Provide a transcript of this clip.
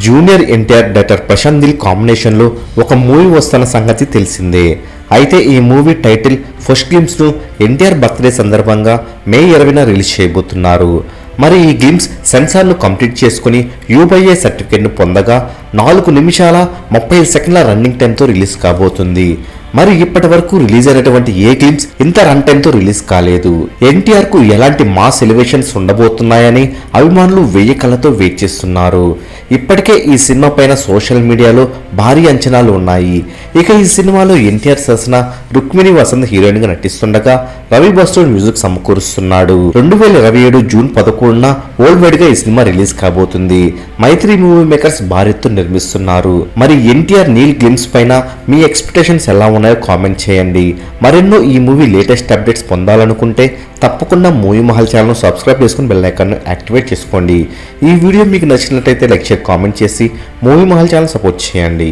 Junior NTR director Prashanth Neel కాంబినేషన్లో ఒక movie వస్తున్న సంగతి తెలిసిందే. అయితే ఈ మూవీ టైటిల్ ఫస్ట్ గ్లిమ్స్ను ఎన్టీఆర్ బర్త్డే సందర్భంగా మే 20న రిలీజ్ చేయబోతున్నారు. మరి ఈ గ్లిమ్స్ సెన్సార్ను కంప్లీట్ చేసుకుని యూబైఏ సర్టిఫికేట్ను పొందగా 4 నిమిషాల 35 సెకండ్ల రన్నింగ్ టైంతో రిలీజ్ కాబోతుంది. మరి ఇప్పటి వరకు రిలీజ్ అయినటువంటి ఏ గ్లిమ్స్ ఇంత రన్ టైంతో రిలీజ్ కాలేదు. ఎన్టీఆర్ కు ఎలాంటి మాస్ ఎలివేషన్స్ ఉండబోతున్నాయని అభిమానులు వెయ్యి కళ్ళతో వెయిట్ చేస్తున్నారు. ఇప్పటికే ఈ సినిమా పైన సోషల్ మీడియాలో భారీ అంచనాలు ఉన్నాయి. ఇక ఈ సినిమాలో ఎన్టీఆర్ సరసన రుక్మిణి వసంత్ హీరోయిన్ గా నటిస్తుండగా రవి బస్టోర్ మ్యూజిక్ సమకూరుస్తున్నాడు. 2027 జూన్ 11న వరల్డ్ వైడ్ గా ఈ సినిమా రిలీజ్ కాబోతుంది. మైత్రి మూవీ మేకర్స్ భారీతో నిర్మిస్తున్నారు. మరి ఎన్టీఆర్ నీల్ గ్లిమ్స్ పైన మీ ఎక్స్పెక్టేషన్స్ ఎలా ఉన్నాయో కామెంట్ చేయండి. మరెన్నో ఈ మూవీ లేటెస్ట్ అప్డేట్స్ పొందాలనుకుంటే తప్పకుండా మూవీ మహల్ ఛానల్ సబ్స్క్రైబ్ చేసుకుని బెల్ ఐకాన్ యాక్టివేట్ చేసుకోండి. ఈ వీడియో మీకు నచ్చినట్లయితే లైక్ చేసి కామెంట్ చేసి మూవీ మహల్ ఛానల్ సపోర్ట్ చేయండి.